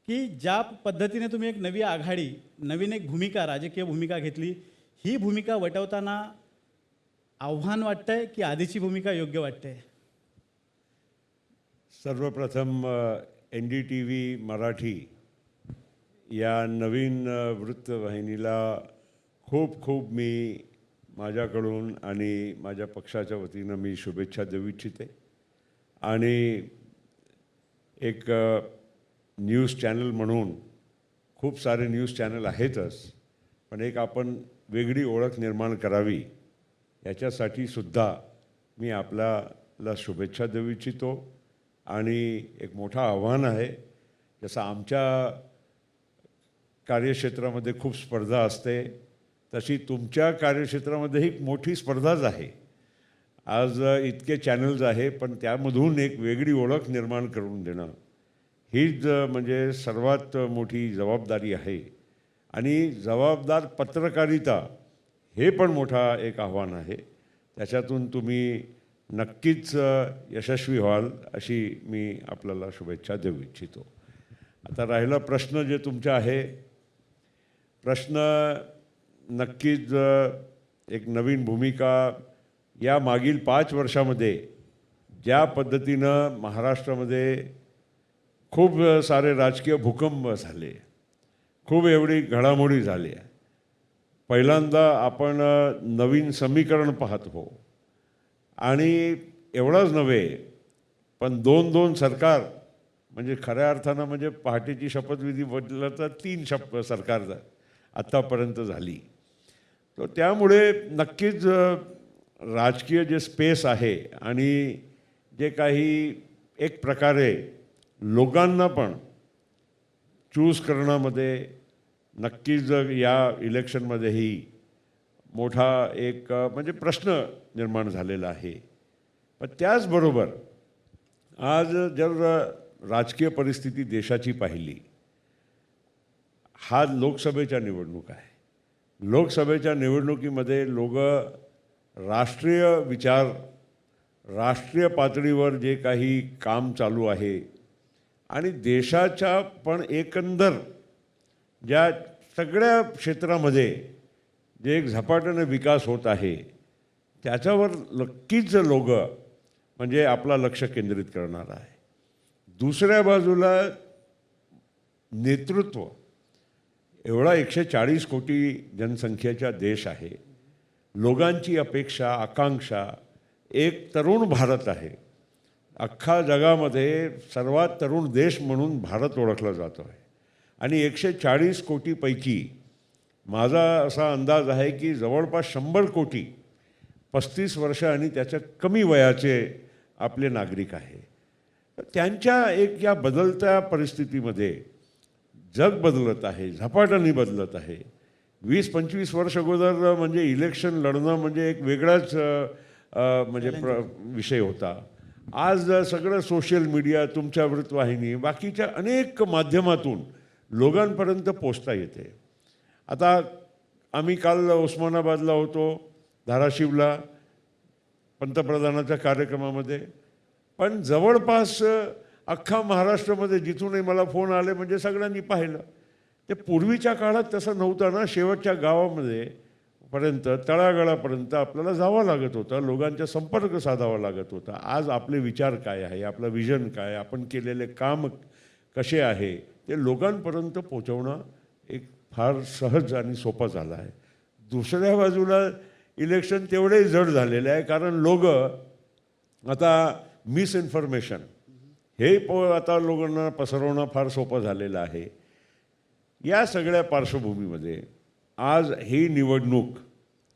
की ज्या पद्धतीने तुम्ही एक नवी आघाडी, नवीन एक भूमिका, राजकीय भूमिका घेतली, ही भूमिका वटवताना आव्हान वाटतंय की आधीची भूमिका योग्य वाटते? सर्वप्रथम NDTV मराठी या नवीन वृत्तवाहिनीला खूप खूप मी माझ्याकडून आणि माझ्या पक्षाच्या वतीनं मी शुभेच्छा देऊ इच्छिते. आणि एक न्यूज चॅनल म्हणून खूप सारे न्यूज चॅनल आहेतच, पण एक आपण वेगळी ओळख निर्माण करावी याच्यासाठी सुद्धा मी आपल्याला शुभेच्छा देऊ इच्छितो. आणि एक मोठं आव्हान आहे. जसं आमच्या कार्यक्षेत्रामध्ये खूप स्पर्धा असते, तशी तुमच्या कार्यक्षेत्रामध्ये एक मोठी स्पर्धाच आहे. आज इतके चॅनल्स आहे, पण त्यामधून एक वेगळी ओळख निर्माण करून देणं हीच म्हणजे सर्वात मोठी जबाबदारी आहे. आणि जबाबदार पत्रकारिता हे पण मोठा एक आव्हान आहे. त्याच्यातून तुम्ही नक्कीच यशस्वी व्हाल अशी मी आपल्याला शुभेच्छा देऊ इच्छितो. आता राहिला प्रश्न जे तुमचा आहे, प्रश्न नक्कीच एक नवीन भूमिका. या मागील 5 वर्षामध्ये ज्या पद्धतीनं महाराष्ट्रामध्ये खूप सारे राजकीय भूकंप झाले, खूप एवढी घडामोडी झाल्या. पहिल्यांदा आपण नवीन समीकरण पाहतो आणि एवढंच नव्हे, पण 2-2 सरकार, म्हणजे खऱ्या अर्थानं म्हणजे पहाटेची शपथविधी बदलला तर 3 सरकार आत्तापर्यंत झाली. तर त्यामुळे नक्कीच राजकीय जे स्पेस आहे आणि जे काही एक प्रकारे लोकांना पण चूज करण्यामध्ये नक्कीच या इलेक्शनमध्येही मोठा एक म्हणजे प्रश्न निर्माण झालेला आहे. पण त्याचबरोबर आज जर राजकीय परिस्थिती देशाची पाहिली, हा लोकसभेच्या निवडणूक आहे. लोकसभेच्या निवडणुकीमध्ये लोक राष्ट्रीय विचार, राष्ट्रीय पातळीवर जे काही काम चालू आहे आणि देशाच्या पण एकंदर ज्या सगळ्या क्षेत्रामध्ये जे एक झपाट्याने विकास होत आहे त्याच्यावर नक्कीच लोक म्हणजे आपला लक्ष केंद्रित करणार आहे. दुसऱ्या बाजूला नेतृत्व, एवढा 140 कोटी जनसंख्येचा देश आहे. लोकांची अपेक्षा, आकांक्षा एक तरुण भारत आहे. अख्खा जगामध्ये सर्वात तरुण देश म्हणून भारत ओळखला जातो आहे. आणि 140 कोटीपैकी माझा असा अंदाज आहे की जवळपास 100 कोटी 35 वर्ष आणि त्याच्या कमी वयाचे आपले नागरिक आहे. त्यांच्या एक या बदलत्या परिस्थितीमध्ये जग बदलत आहे, झपाट्याने बदलत आहे. 20-25 वर्ष अगोदर म्हणजे इलेक्शन लढणं म्हणजे एक वेगळाच म्हणजे विषय होता. आज सगळं सोशल मीडिया, तुमच्या वृत्तवाहिनी, बाकीच्या अनेक माध्यमातून लोकांपर्यंत पोचता येते. आता आम्ही काल उस्मानाबादला होतो, धाराशिवला पंतप्रधानाच्या कार्यक्रमामध्ये, पण जवळपास अख्खा महाराष्ट्रामध्ये जिथूनही मला फोन आले म्हणजे सगळ्यांनी पाहिलं. ते पूर्वीच्या काळात तसं नव्हतं ना. शेवटच्या गावामध्ये पर्यंत, तळागाळापर्यंत आपल्याला जावं लागत होतं, लोकांचा संपर्क साधावा लागत होता. आज आपले विचार काय आहे, आपलं विजन काय, आपण केलेले काम कसे आहे, ते लोकांपर्यंत पोचवणं एक फार सहज आणि सोपं झालं आहे. दुसऱ्या बाजूला इलेक्शन तेवढे जड झालेले आहे, कारण लोक आता मिसइन्फॉर्मेशन हे आता लोकांना पसरवणं फार सोपं झालेलं आहे. या सगळ्या पार्श्वभूमीमध्ये आज ही निवडणूक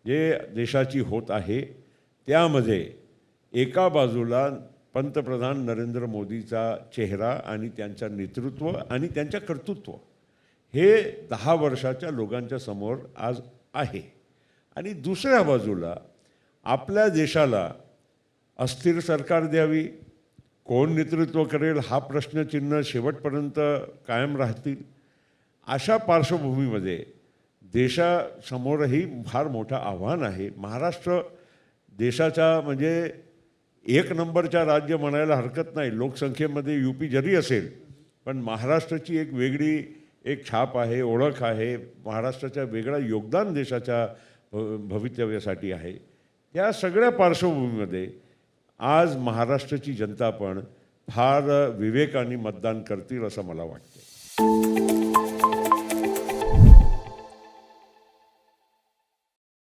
जे देशाची होत आहे त्यामध्ये एका बाजूला पंतप्रधान नरेंद्र मोदीचा चेहरा आणि त्यांचं नेतृत्व आणि त्यांचं कर्तृत्व हे 10 वर्षाच्या लोकांच्या समोर आज आहे. आणि दुसऱ्या बाजूला आपल्या देशाला अस्थिर सरकार द्यावी, कोण नेतृत्व करेल हा प्रश्नचिन्ह शेवटपर्यंत कायम राहतील. अशा पार्श्वभूमीमध्ये देशासमोरही फार मोठं आव्हान आहे. महाराष्ट्र देशाचा म्हणजे 1 नंबरचा राज्य म्हणायला हरकत नाही. लोकसंख्येमध्ये UP जरी असेल, पण महाराष्ट्राची एक वेगळी एक छाप आहे, ओळख आहे, महाराष्ट्राच्या वेगळं योगदान देशाच्या भवितव्यासाठी आहे. त्या सगळ्या पार्श्वभूमीमध्ये आज महाराष्ट्राची जनता पण फार विवेकाने मतदान करतील असं मला वाटतं.